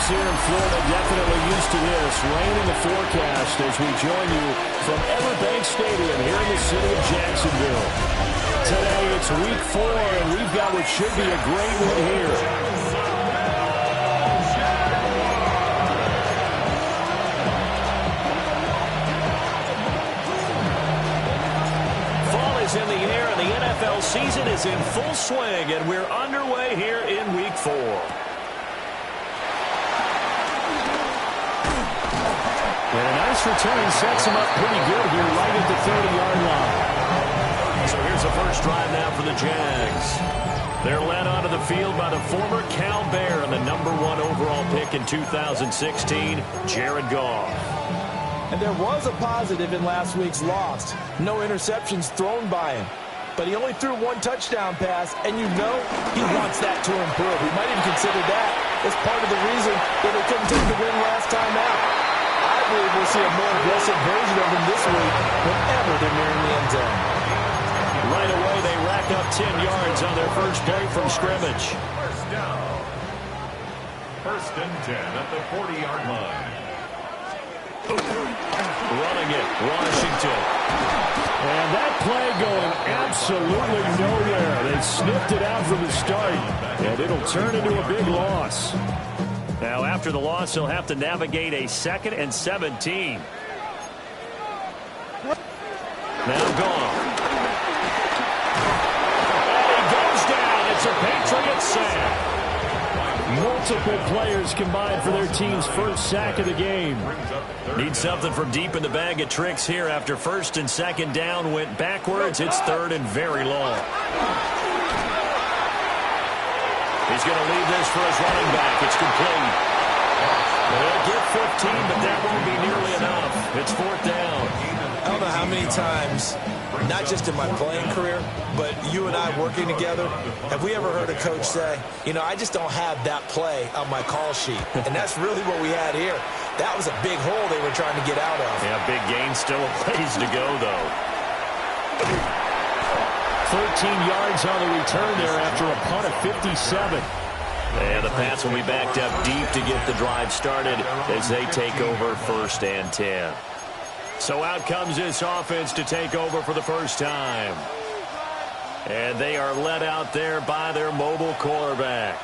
folks here in Florida definitely used to this. Rain in the forecast as we join you from Everbank Stadium here in the city of Jacksonville. Today it's week 4, and we've got what should be a great one here. Fall is in the air, and the NFL season is in full swing, and we're underway here in week 4. And a nice return sets him up pretty good here right at the 30-yard line. So here's the first drive now for the Jags. They're led onto the field by the former Cal Bear and the #1 overall pick in 2016, Jared Goff. And there was a positive in last week's loss. No interceptions thrown by him. But he only threw 1 touchdown pass, and you know he wants that to improve. He might even consider that as part of the reason that they couldn't take the win last time out. I believe we'll see a more aggressive version of him this week whenever they're nearing the end zone. Right away, they rack up 10 yards on their first play from scrimmage. First down. 1st and 10 at the 40-yard line. Running it, Washington. And that play going absolutely nowhere. They sniffed it out from the start, and it'll turn into a big loss. Now, after the loss, he'll have to navigate a 2nd and 17. Now Goff. And he goes down. It's a Patriots sack. Multiple players combined for their team's first sack of the game. Need something from deep in the bag of tricks here after 1st and 2nd down went backwards. It's 3rd and very long. He's going to leave this for his running back. It's complete. They'll get 15, but that won't be nearly enough. It's 4th down. I don't know how many times, not just in my playing career, but you and I working together, have we ever heard a coach say, you know, I just don't have that play on my call sheet. And that's really what we had here. That was a big hole they were trying to get out of. Yeah, big gain, still a ways to go, though. 13 yards on the return there after a punt of 57. And the Pats will be backed up deep to get the drive started as they take over 1st and 10. So out comes this offense to take over for the first time. And they are led out there by their mobile quarterback.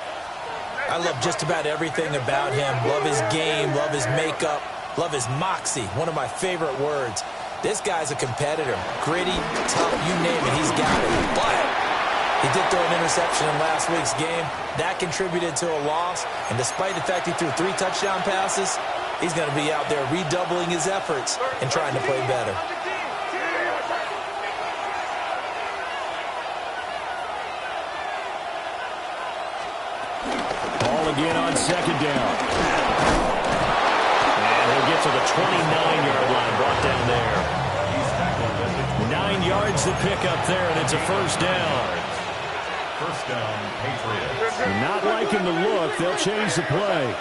I love just about everything about him. Love his game, love his makeup, love his moxie, one of my favorite words. This guy's a competitor. Gritty, tough, you name it, he's got it. But he did throw an interception in last week's game. That contributed to a loss. And despite the fact he threw 3 touchdown passes, he's going to be out there redoubling his efforts and trying to play better. Ball again on 2nd down. And he'll get to the 29-yard line, brought down there. 9 yards to pick up there, and it's a 1st down. 1st down, Patriots. Not liking the look. They'll change the play.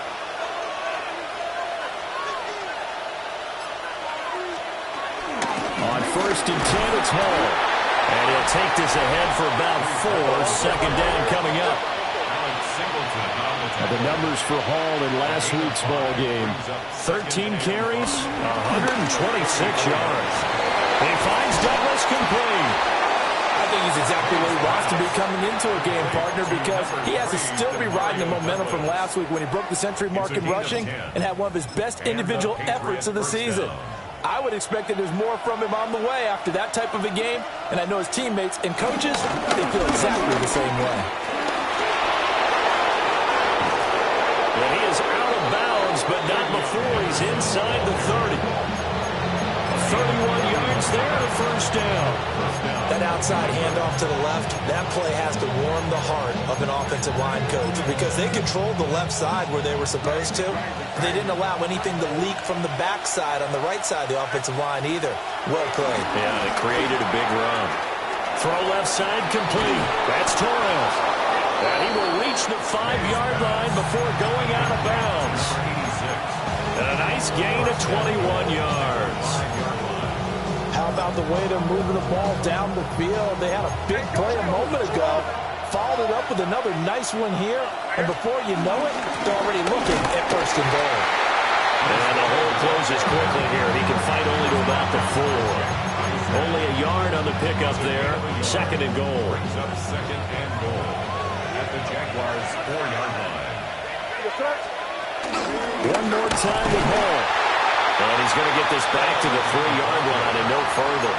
On 1st and 10, it's Hall. And he'll take this ahead for about 4. 2nd down coming up. The numbers for Hall in last week's ball game. 13 carries, 126 yards. He finds Douglas complete. I think he's exactly where he wants to be coming into a game, partner, because he has to still be riding the momentum from last week when he broke the century mark in rushing and had one of his best individual efforts of the season. I would expect that there's more from him on the way after that type of a game, and I know his teammates and coaches, they feel exactly the same way. And he is out of bounds, but not before he's inside the 30. 31 yards there, a 1st down. That outside handoff to the left, that play has to warm the heart of an offensive line coach because they controlled the left side where they were supposed to. They didn't allow anything to leak from the backside on the right side of the offensive line either. Well played. Yeah, it created a big run. Throw left side complete. That's Torres. And he will reach the 5-yard line before going out of bounds. And a nice gain of 21 yards. How about the way they're moving the ball down the field? They had a big play a moment ago. Followed it up with another nice one here, and before you know it, they're already looking at first and goal. And the hole closes quickly here. He can fight only to about the 4. Only a yard on the pickup there. Second and goal. Brings up second and goal at the Jaguars' 4-yard line. One more time with Hall. And he's going to get this back to the 3-yard line and no further.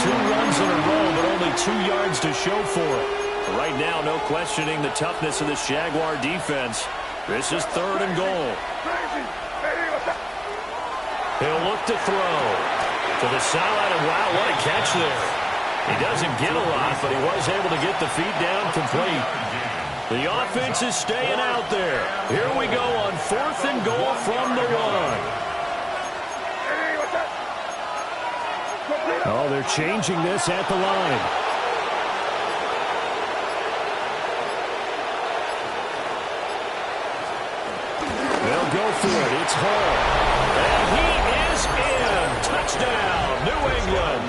2 runs in a row, but only 2 yards to show for it. Right now, no questioning the toughness of this Jaguar defense. This is third and goal. He'll look to throw. To the sideline, and wow, what a catch there. He doesn't get a lot, but he was able to get the feet down complete. The offense is staying out there. Here we go on 4th and goal from the 1. Oh, they're changing this at the line. They'll go for it. It's Hall. And he is in. Touchdown, New England.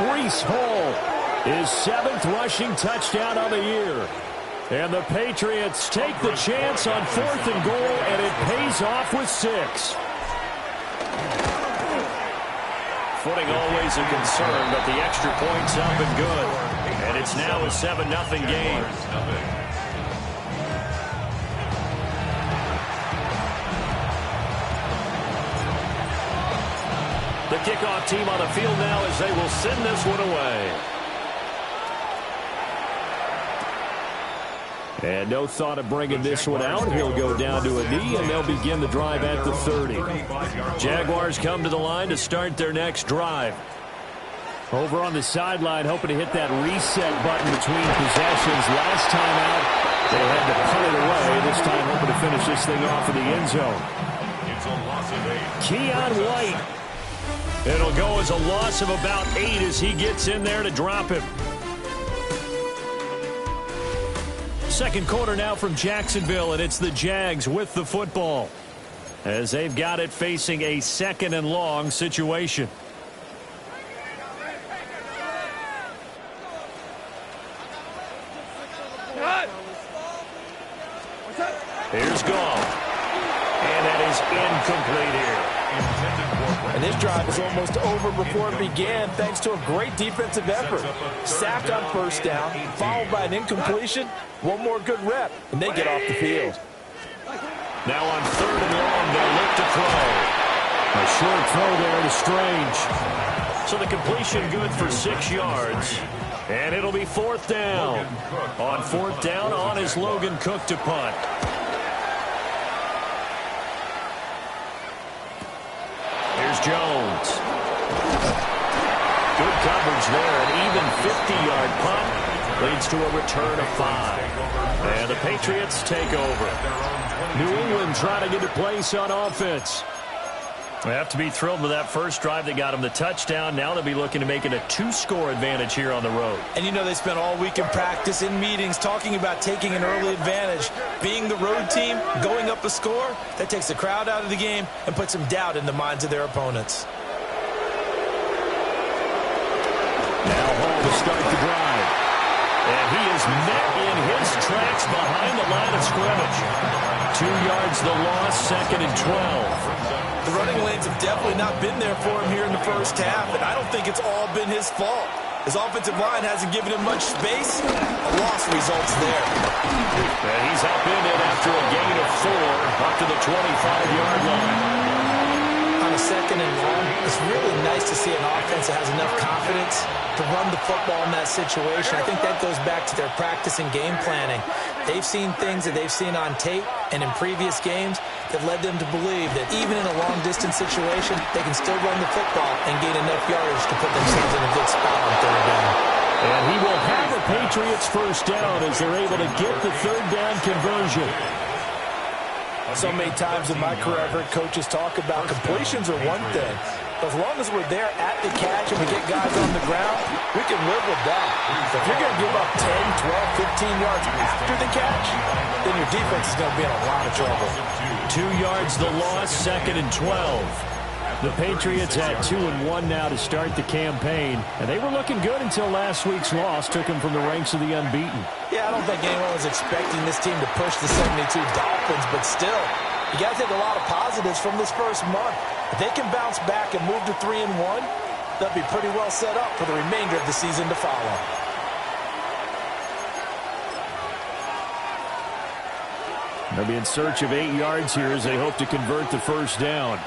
Breece Hall, his 7th rushing touchdown of the year. And the Patriots take the chance on 4th and goal, and it pays off with 6. Footing always a concern, but the extra point's up and good. And it's now a 7-0 game. The kickoff team on the field now as they will send this one away. And no thought of bringing this one out. He'll go down to a knee, and they'll begin the drive at the 30. Jaguars come to the line to start their next drive. Over on the sideline, hoping to hit that reset button between possessions. Last time out, they had to punt it away. This time, hoping to finish this thing off in the end zone. It's a loss of 8. Keon White. It'll go as a loss of about 8 as he gets in there to drop him. Second quarter now from Jacksonville, and it's the Jags with the football as they've got it facing a 2nd and long situation. Here's Goff, and that is incomplete here. And this drive is almost over before it began thanks to a great defensive effort. Sacked on first down, followed by an incompletion. One more good rep, and they get off the field. Now on 3rd and long, they'll look to throw. A short throw there to Strange. So the completion good for 6 yards. And it'll be 4th down. On 4th down, on is Logan Cook to punt. Here's Jones. Good coverage there. An even 50-yard punt leads to a return of 5. And the Patriots take over. New England trying to get a place on offense. They have to be thrilled with that first drive that got them the touchdown. Now they'll be looking to make it a 2-score advantage here on the road. And you know they spent all week in practice, in meetings, talking about taking an early advantage. Being the road team, going up a score, that takes the crowd out of the game and puts some doubt in the minds of their opponents. Now Hall to start the drive. And he is met in his tracks behind the line of scrimmage. 2 yards the loss, 2nd and 12. The running lanes have definitely not been there for him here in the first half, and I don't think it's all been his fault. His offensive line hasn't given him much space. A loss results there. And he's upended after a gain of 4 up to the 25-yard line. On a 2nd and long, it's really nice to see an offense that has enough confidence to run the football in that situation. I think that goes back to their practice and game planning. They've seen things that they've seen on tape and in previous games that led them to believe that even in a long-distance situation, they can still run the football and gain enough yardage to put themselves in a good spot on 3rd down. And he will have a Patriots first down as they're able to get the 3rd down conversion. So many times in my career, I've heard coaches talk about completions are one thing. But as long as we're there at the catch and we get guys on the ground, we can live with that. If you're going to give up 10, 12, 15 yards after the catch, then your defense is going to be in a lot of trouble. 2 yards the loss, 2nd and 12. The Patriots had 2-1 now to start the campaign, and they were looking good until last week's loss took them from the ranks of the unbeaten. Yeah, I don't think anyone was expecting this team to push the 72 Dolphins, but still, you got to take a lot of positives from this first month. If they can bounce back and move to 3-1, they'll be pretty well set up for the remainder of the season to follow. They'll be in search of 8 yards here as they hope to convert the first down.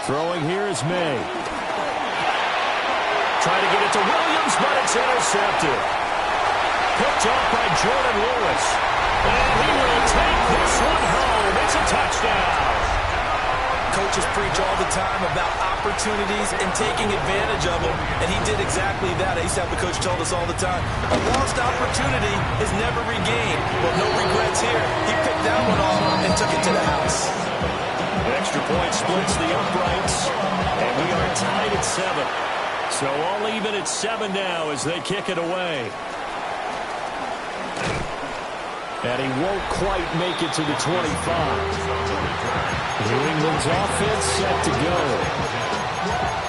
Throwing here is May. Trying to get it to Williams, but it's intercepted. Picked off by Jordan Lewis. And he will take this one home. It's a touchdown. Coaches preach all the time about opportunities and taking advantage of them, and he did exactly that. I used to have the coach told us all the time, a lost opportunity is never regained. Well, no regrets here. He picked that one off and took it to the house. Extra point splits the uprights, and we are tied at 7. So all even at 7 now as they kick it away. And he won't quite make it to the 25. New England's offense set to go.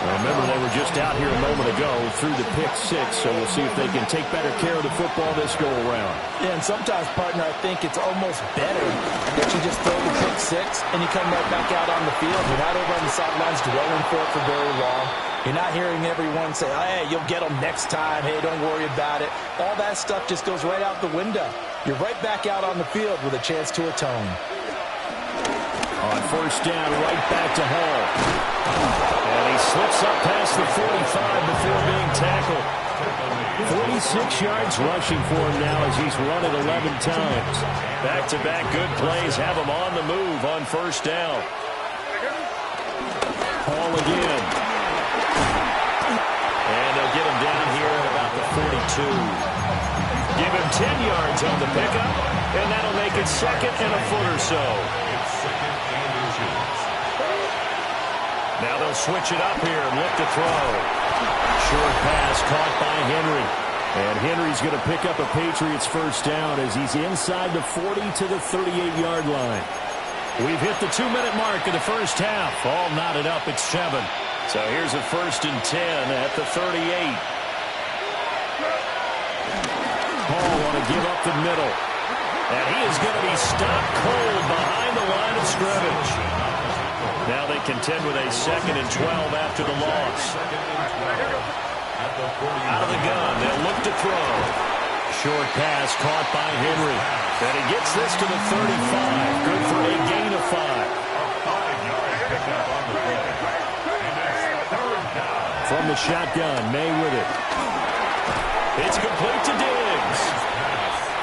Well, remember, they were just out here a moment ago through the pick 6, so we'll see if they can take better care of the football this go-around. Yeah, and sometimes, partner, I think it's almost better that you just throw the pick 6 and you come right back out on the field. You're not over on the sidelines dwelling for it for very long. You're not hearing everyone say, hey, you'll get them next time. Hey, don't worry about it. All that stuff just goes right out the window. You're right back out on the field with a chance to atone. On first down, right back to Hall. And he slips up past the 45 before being tackled. 46 yards rushing for him now as he's run it 11 times. Back-to-back good plays have him on the move on first down. Hall again. And they'll get him down here at about the 42. Give him 10 yards on the pickup, and that'll make it second and a foot or so. Now they'll switch it up here and look to throw. Short pass caught by Henry. And Henry's going to pick up a Patriots first down as he's inside the 40 to the 38-yard line. We've hit the 2-minute mark of the first half. All knotted up at 7. So here's a 1st and 10 at the 38. Hall want to give up the middle. And he is going to be stopped cold behind the line of scrimmage. Now they contend with a 2nd and 12 after the loss. Out of the gun, they'll look to throw. Short pass caught by Henry. And he gets this to the 35. Good for a gain of 5. From the shotgun, May with it. It's complete to Diggs.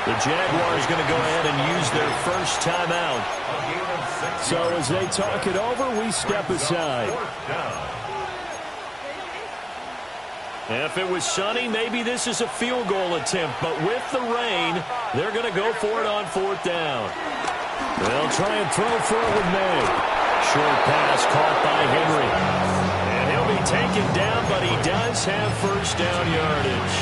The Jaguars going to go ahead and use their first timeout. So as they talk it over, we step aside. If it was sunny, maybe this is a field goal attempt. But with the rain, they're going to go for it on 4th down. They'll try and throw for it with May. Short pass caught by Henry. And he'll be taken down, but he does have first down yardage.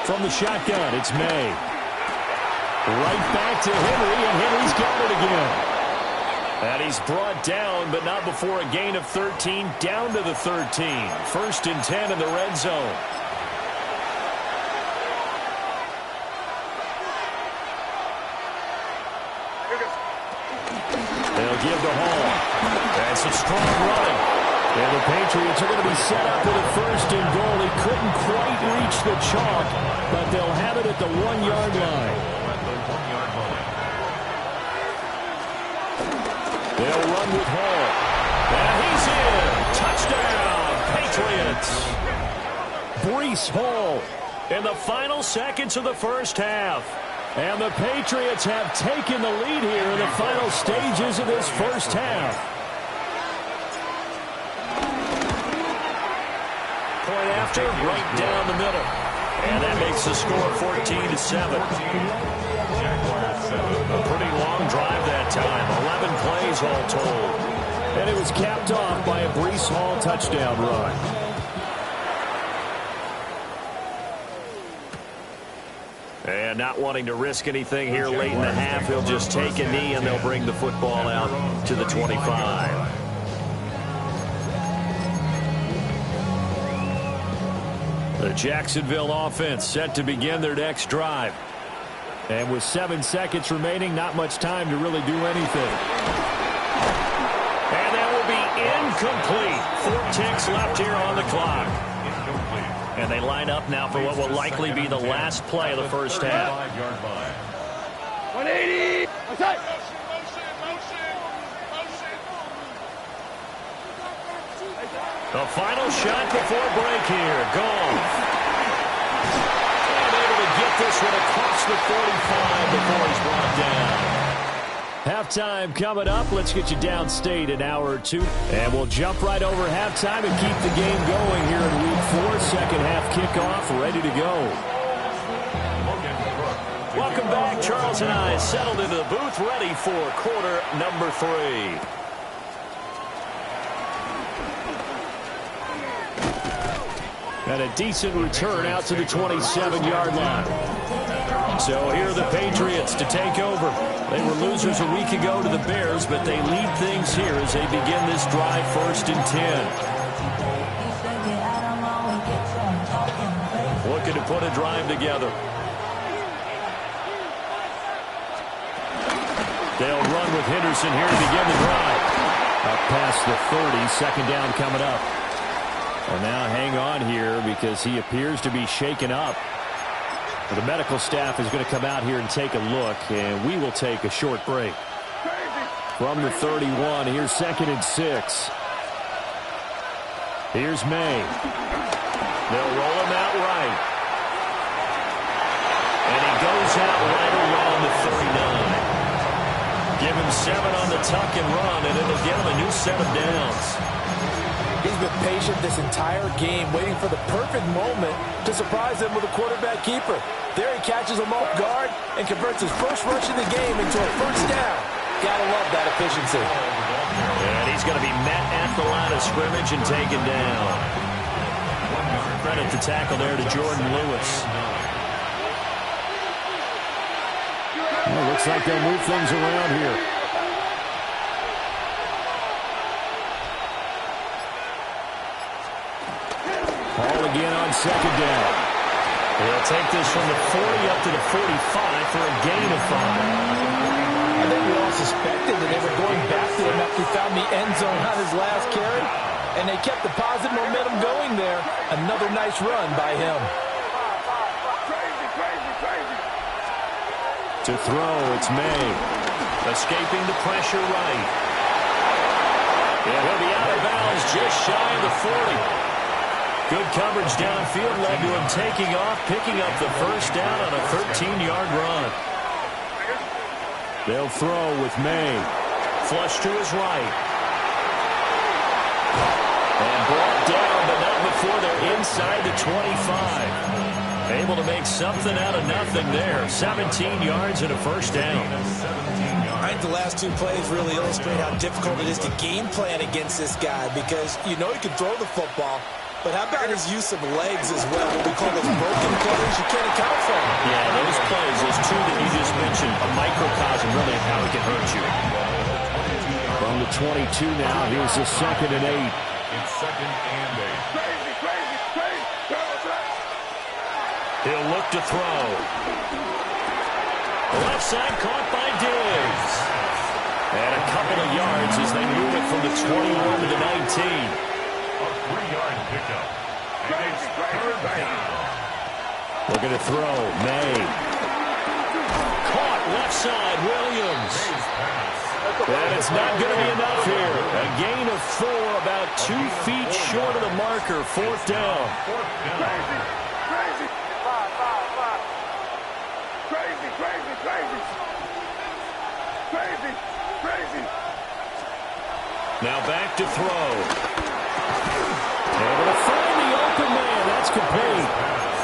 From the shotgun, it's May. Right back to Henry, and Henry's got it again. And he's brought down, but not before a gain of 13, down to the 13. 1st and 10 in the red zone. They'll give to Hall. That's a strong running. And the Patriots are going to be set up with a 1st and goal. He couldn't quite reach the chalk, but they'll have it at the 1-yard line. They'll run with Hall. And he's in. Touchdown, Patriots. Breece Hall in the final seconds of the first half. And the Patriots have taken the lead here in the final stages of this first half. Point after, right down the middle. And that makes the score 14-7. A pretty long drive that time. 11 plays all told. And it was capped off by a Breece Hall touchdown run. And not wanting to risk anything here late in the half, he'll just take a knee and they'll bring the football out to the 25. The Jacksonville offense set to begin their next drive. And with 7 seconds remaining, not much time to really do anything. And that will be incomplete. 4 ticks left here on the clock. And they line up now for what will likely be the last play of the first half. 180. The final shot before break here. Goff. And able to get this one across the 45 before he's brought down. Halftime coming up. Let's get you downstate an hour or two. And we'll jump right over halftime and keep the game going here in Week 4. Second half kickoff ready to go. Welcome back. Charles and I settled into the booth ready for quarter number 3. And a decent return out to the 27-yard line. So here are the Patriots to take over. They were losers a week ago to the Bears, but they lead things here as they begin this drive 1st and 10. Looking to put a drive together. They'll run with Henderson here to begin the drive. Up past the 30, second down coming up. Well, now hang on here because he appears to be shaken up. The medical staff is going to come out here and take a look, and we will take a short break. From the 31, here's 2nd and 6. Here's May. They'll roll him out right. And he goes out right around the 39. Give him 7 on the tuck and run, and it'll give him a new set of downs. He's been patient this entire game, waiting for the perfect moment to surprise them with a quarterback keeper. There he catches him off guard and converts his first rush of the game into a first down. Gotta love that efficiency. And he's going to be met at the line of scrimmage and taken down. Credit the tackle there to Jordan Lewis. Well, looks like they'll move things around here. Ball again on second down. He'll take this from the 40 up to the 45 for a gain of 5. I think we all suspected that they were going back to him after he found the end zone on his last carry, and they kept the positive momentum going there. Another nice run by him. To throw, it's May. Escaping the pressure right. And he'll be out of bounds just shy of the 40. Good coverage downfield led to him taking off, picking up the first down on a 13-yard run. They'll throw with May. Flush to his right. And brought down, but not before they're inside the 25. Able to make something out of nothing there. 17 yards and a first down. I think the last 2 plays really illustrate how difficult it is to game plan against this guy, because you know he can throw the football, but how about his use of legs as well? What we call those broken plays, you can't account for them. Yeah, those plays, those 2 that you just mentioned, a microcosm really of how he can hurt you. From the 22 now, here's the 2nd and 8. It's 2nd and 8. He'll look to throw. Left side caught by Diggs. And a couple of yards as they move it from the 21 to the 19. A 3-yard pickup. And it's 3rd down. Looking to throw. May. Caught left side. Williams. And it's not going to be enough here. A gain of 4, about 2 feet short of the marker. 4th down. Now back to throw. Able to find the open man. That's complete.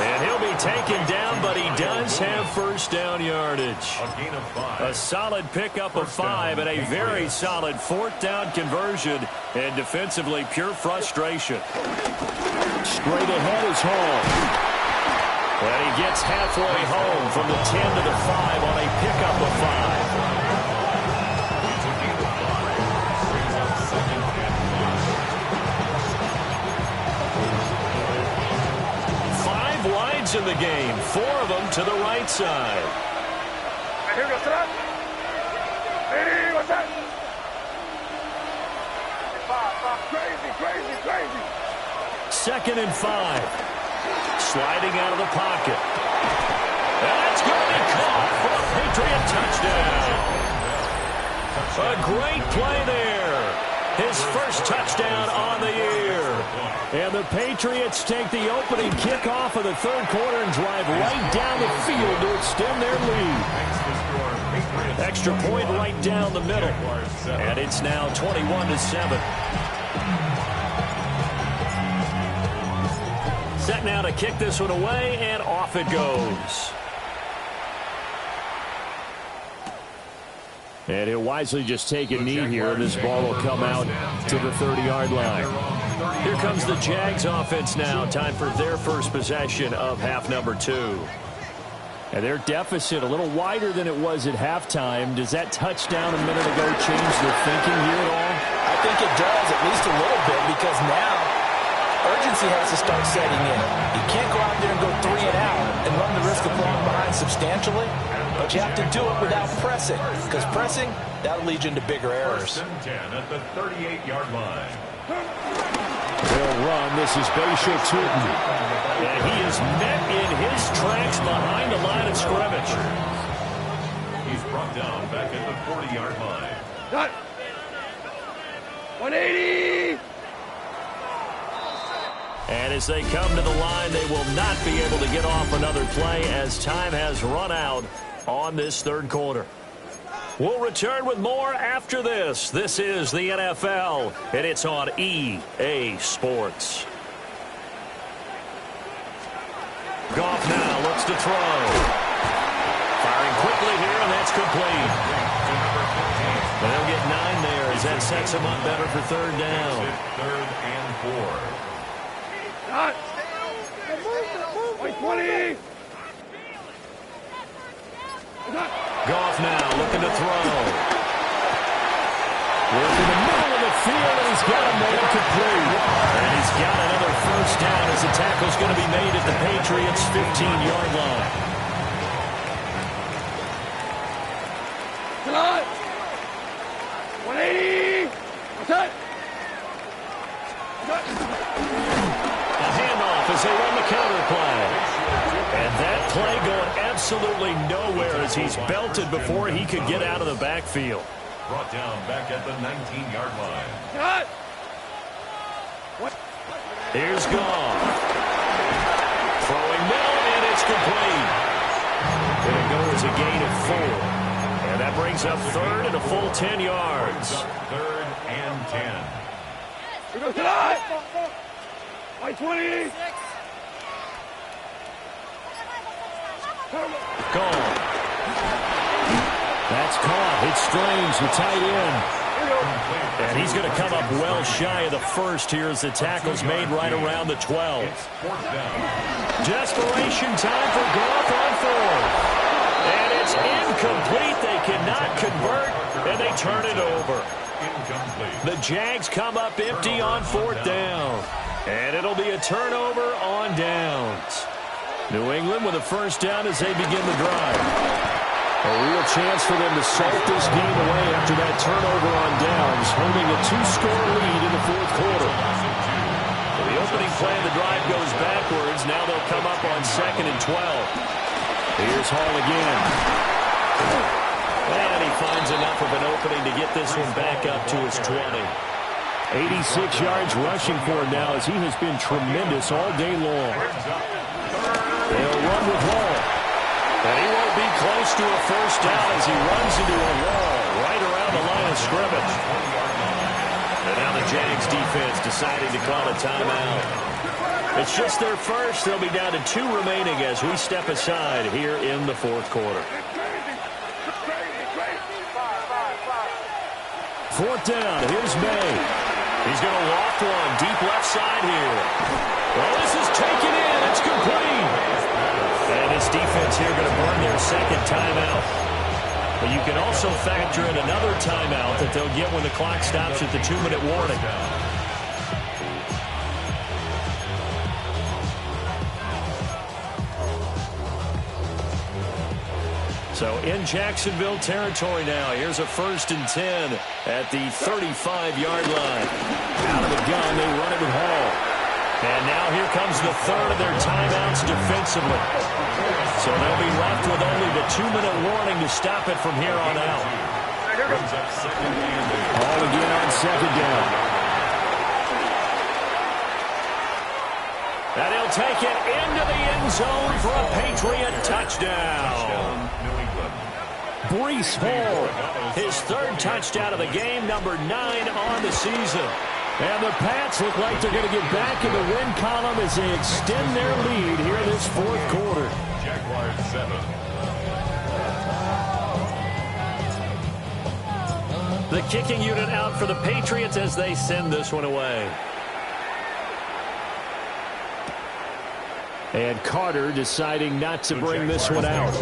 And he'll be taken down, but he does have first down yardage. A gain of 5. A solid pickup of 5 and a very solid 4th down conversion. And defensively, pure frustration. Straight ahead is Hall. And he gets halfway home from the 10 to the 5 on a pickup of 5. Wides in the game, 4 of them to the right side. Second and 5. Sliding out of the pocket. That's going to be caught for a Patriot touchdown. A great play there. His first touchdown on the year. And the Patriots take the opening kickoff of the third quarter and drive right down the field to extend their lead. Extra point right down the middle. And it's now 21-7. Set now to kick this one away, and off it goes. And he'll wisely just take a knee here, and this ball will come out to the 30-yard line. Here comes the Jags offense now. Time for their first possession of half number 2. And their deficit a little wider than it was at halftime. Does that touchdown a minute ago change their thinking here at all? I think it does, at least a little bit, because now urgency has to start setting in. You can't go out there and go 3 and out and run the risk of falling behind substantially. But you have to do it without pressing, because pressing, that'll lead you into bigger errors. 10 at the 38-yard line. They'll run. This is Bashir Tootin. And he is met in his tracks behind the line of scrimmage. He's brought down back at the 40-yard line. Cut. 180. And as they come to the line, they will not be able to get off another play as time has run out on this third quarter. We'll return with more after this. This is the NFL, and it's on EA Sports. Goff now looks to throw. Firing quickly here, and that's complete. They'll get 9 there as that sets him up better for third down. 3rd and 4. 20. Goff now looking to throw. Work in the middle of the field, and he's got him there complete. And he's got another first down as the tackle's going to be made at the Patriots' 15-yard line. Come on. 180. Cut. A handoff as they run the counter play. And that play going absolutely nowhere as he's belted before he could get out of the backfield. Brought down back at the 19-yard line. Cut. Here's Goff. Throwing middle, and it's complete. There goes a gain of 4. And that brings up third and a full 10 yards. 3rd and 10. We go tonight. 20. Gone. That's caught. It's Strange, the tight end. And he's going to come up well shy of the first here as the tackle's made right around the 12. Desperation time for Goff on 4th. And it's incomplete. They cannot convert, and they turn it over. The Jags come up empty on 4th down. And it'll be a turnover on downs. New England with a first down as they begin the drive. A real chance for them to salt this game away after that turnover on downs, holding a 2-score lead in the fourth quarter. The opening play of the drive goes backwards. Now they'll come up on 2nd and 12. Here's Hall again. And he finds enough of an opening to get this one back up to his 20. 86 yards rushing for him now as he has been tremendous all day long. They'll run with Hall. And he won't be close to a first down as he runs into a wall right around the line of scrimmage. And now the Jags defense deciding to call a timeout. It's just their first. They'll be down to 2 remaining as we step aside here in the fourth quarter. 4th down. Here's May. He's going to loft one deep left side here. Well, this is taken in. It's complete. And this defense here going to burn their second timeout. But you can also factor in another timeout that they'll get when the clock stops at the 2-minute warning. So in Jacksonville territory now. Here's a 1st and 10 at the 35-yard line. Out of the gun, they run it with Hall. And now here comes the third of their timeouts defensively. So they'll be left with only the 2-minute warning to stop it from here on out. Hall again on 2nd down. And he'll take it into the end zone for a Patriot touchdown. Breece Hall, his 3rd touchdown of the game, number 9 on the season. And the Pats look like they're going to get back in the win column as they extend their lead here in this 4th quarter. Jaguars 7. The kicking unit out for the Patriots as they send this one away. And Carter deciding not to bring this one out.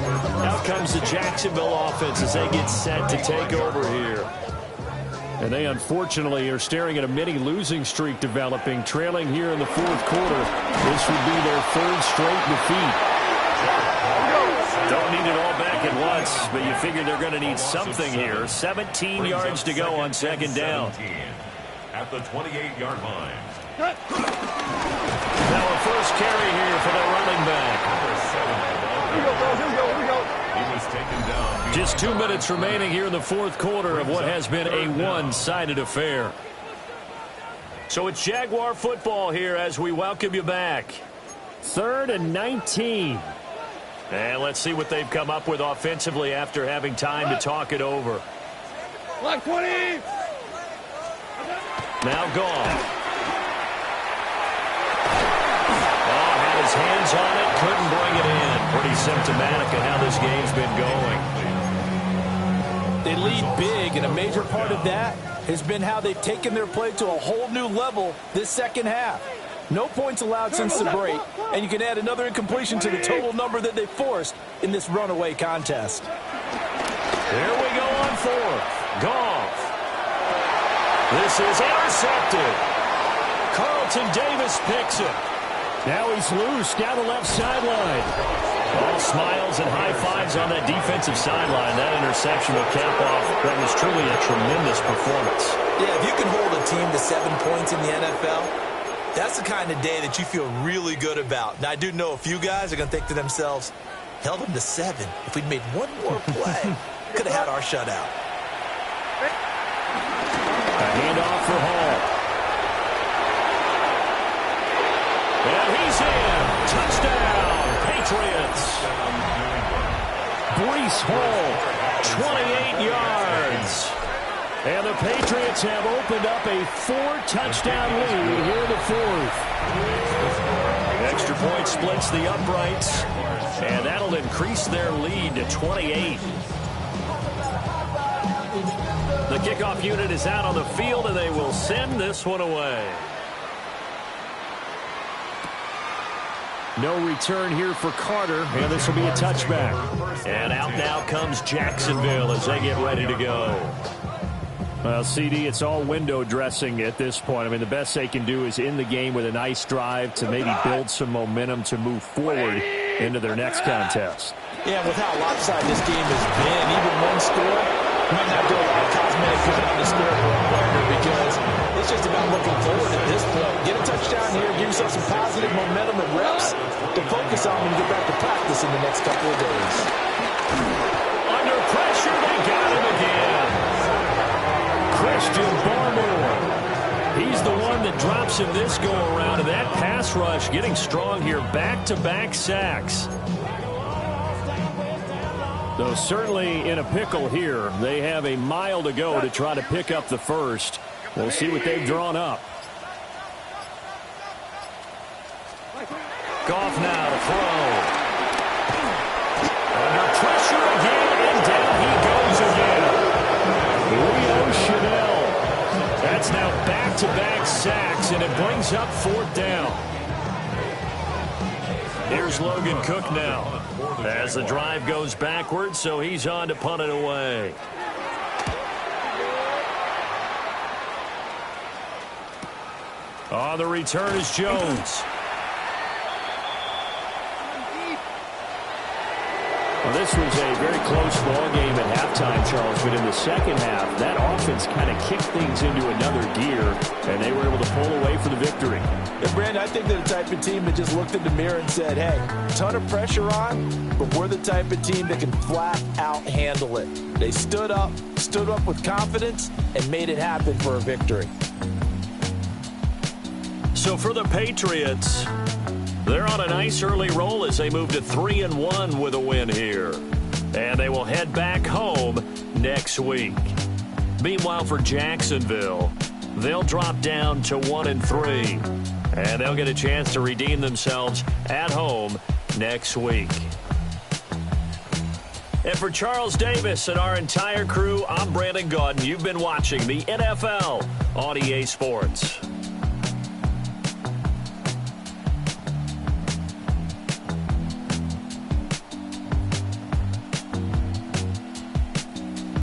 Out comes the Jacksonville offense as they get set to take over here. And they unfortunately are staring at a mini losing streak developing, trailing here in the 4th quarter. This would be their 3rd straight defeat. Don't need it all back at once, but you figure they're going to need something here. 17 yards to go on 2nd down. At the 28-yard line. Now a first carry here for the running back. Here we go. He was taken down. Just 2 minutes remaining here in the 4th quarter of what has been a one-sided affair. So it's Jaguar football here as we welcome you back. 3rd and 19. And let's see what they've come up with offensively after having time to talk it over. Black 20. Now gone. Had his hands on it, couldn't bring it in. Pretty symptomatic of how this game's been going. They lead big, and a major part of that has been how they've taken their play to a whole new level this second half. No points allowed since the break, and you can add another incompletion to the total number that they forced in this runaway contest. Here we go on 4th. Goff. This is intercepted. Carlton Davis picks it. Now he's loose down the left sideline. All smiles and high fives on that defensive sideline. That interception will cap off. That was truly a tremendous performance. Yeah, if you can hold a team to 7 points in the NFL, that's the kind of day that you feel really good about. Now, I do know a few guys are going to think to themselves, held them to 7. If we'd made one more play, could have had our shutout. A handoff for Hall. And he's in. Touchdown, Patriots. Breece Hall, 28 yards. And the Patriots have opened up a 4-touchdown lead here in the 4th. Extra point splits the uprights, and that'll increase their lead to 28. The kickoff unit is out on the field, and they will send this one away. No return here for Carter, and this will be a touchback. And out now comes Jacksonville as they get ready to go. Well, CD, it's all window dressing at this point. I mean, the best they can do is in the game with a nice drive to maybe build some momentum to move forward into their next contest. Yeah, with how lopsided this game has been, even one score might not do a lot of cosmetic good on the scoreboard partner because it's just about looking forward at this point. Get a touchdown here, give yourself some positive momentum and reps to focus on when you get back to practice in the next couple of days. Under pressure, they got him again. Christian Barmore. He's the one that drops him this go-around, and that pass rush getting strong here. Back-to-back sacks. Though certainly in a pickle here. They have a mile to go to try to pick up the first. We'll see what they've drawn up. Goff now to throw. Under pressure again, and down he goes again. Leo Chanel. That's now back-to-back sacks, and it brings up 4th down. Here's Logan Cook now as the drive goes backwards, so he's on to punt it away. On the return is Jones. Well, this was a very close ball game at halftime, Charles, but in the second half, that offense kind of kicked things into another gear, and they were able to pull away for the victory. Yeah, Brandon, I think they're the type of team that just looked in the mirror and said, hey, ton of pressure on, but we're the type of team that can flat out handle it. They stood up with confidence, and made it happen for a victory. So for the Patriots, they're on a nice early roll as they move to 3-1 with a win here. And they will head back home next week. Meanwhile, for Jacksonville, they'll drop down to 1-3. And they'll get a chance to redeem themselves at home next week. And for Charles Davis and our entire crew, I'm Brandon Gaudin. You've been watching the NFL on EA Sports.